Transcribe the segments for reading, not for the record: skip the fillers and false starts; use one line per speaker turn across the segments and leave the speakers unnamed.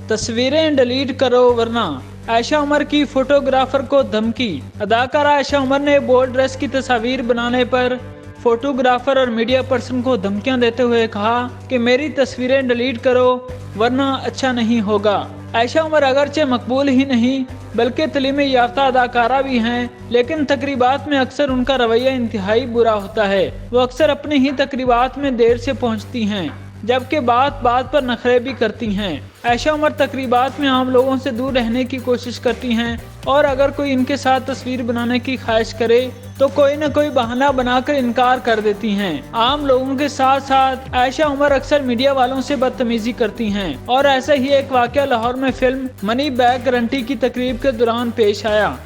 तस्वीरें डिलीट करो वरना आयशा उमर की फोटोग्राफर को धमकी। अदाकारा आयशा उमर ने बोल्ड ड्रेस की तस्वीर बनाने पर फोटोग्राफर और मीडिया पर्सन को धमकियां देते हुए कहा कि मेरी तस्वीरें डिलीट करो वरना अच्छा नहीं होगा। आयशा उमर अगरचे मकबूल ही नहीं बल्कि तालीम याफ्ता अदाकारा भी हैं, लेकिन तकरीबात में अक्सर उनका रवैया इंतहाई बुरा होता है। वो अक्सर अपनी ही तकरीबात में देर से पहुंचती हैं, जबकि बात बात पर नखरे भी करती हैं। आयशा उमर तकरीबात में आम लोगों से दूर रहने की कोशिश करती हैं और अगर कोई इनके साथ तस्वीर बनाने की ख्वाहिश करे तो कोई न कोई बहाना बनाकर इनकार कर देती हैं। आम लोगों के साथ साथ आयशा उमर अक्सर मीडिया वालों से बदतमीजी करती हैं और ऐसा ही एक वाकया लाहौर में फिल्म मनी बैक गारंटी की तकरीब के दौरान पेश आया।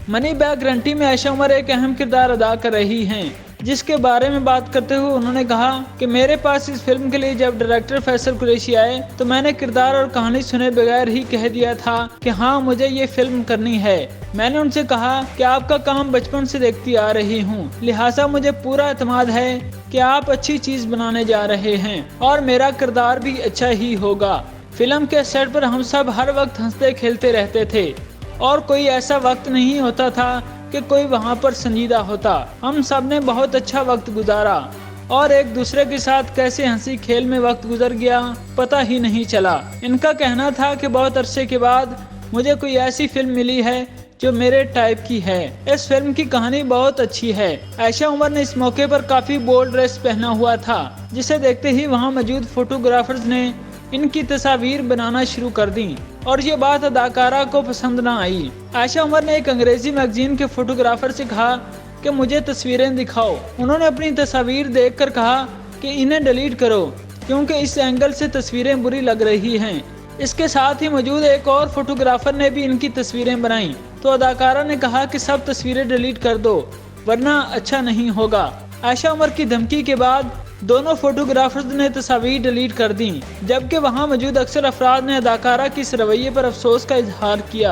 मनी बैक गारंटी में आयशा उमर एक अहम किरदार अदा कर रही हैं, जिसके बारे में बात करते हुए उन्होंने कहा कि मेरे पास इस फिल्म के लिए जब डायरेक्टर फैसल कुरैशी आए तो मैंने किरदार और कहानी सुने बगैर ही कह दिया था कि हाँ मुझे ये फिल्म करनी है। मैंने उनसे कहा कि आपका काम बचपन से देखती आ रही हूँ, लिहाजा मुझे पूरा एतमाद है कि आप अच्छी चीज बनाने जा रहे हैं और मेरा किरदार भी अच्छा ही होगा। फिल्म के सेट पर हम सब हर वक्त हंसते खेलते रहते थे और कोई ऐसा वक्त नहीं होता था कि कोई वहाँ पर संजीदा होता। हम सब ने बहुत अच्छा वक्त गुजारा और एक दूसरे के साथ कैसे हंसी खेल में वक्त गुजर गया पता ही नहीं चला। इनका कहना था कि बहुत अरसे के बाद मुझे कोई ऐसी फिल्म मिली है जो मेरे टाइप की है। इस फिल्म की कहानी बहुत अच्छी है। आयशा उमर ने इस मौके पर काफी बोल्ड ड्रेस पहना हुआ था, जिसे देखते ही वहाँ मौजूद फोटोग्राफर्स ने इनकी तस्वीर बनाना शुरू कर दी और ये बात अदाकारा को पसंद न आई। आयशा उमर ने एक अंग्रेजी मैगजीन के फोटोग्राफर से कहा कि मुझे तस्वीरें दिखाओ। उन्होंने अपनी तस्वीर देखकर कहा कि इन्हें डिलीट करो क्योंकि इस एंगल से तस्वीरें बुरी लग रही हैं। इसके साथ ही मौजूद एक और फोटोग्राफर ने भी इनकी तस्वीरें बनाई तो अदाकारा ने कहा कि सब तस्वीरें डिलीट कर दो वरना अच्छा नहीं होगा। आयशा उमर की धमकी के बाद दोनों फोटोग्राफर्स ने तस्वीर डिलीट कर दी, जबकि वहां मौजूद अक्सर अफराद ने अदाकारा की इस रवैये पर अफसोस का इजहार किया।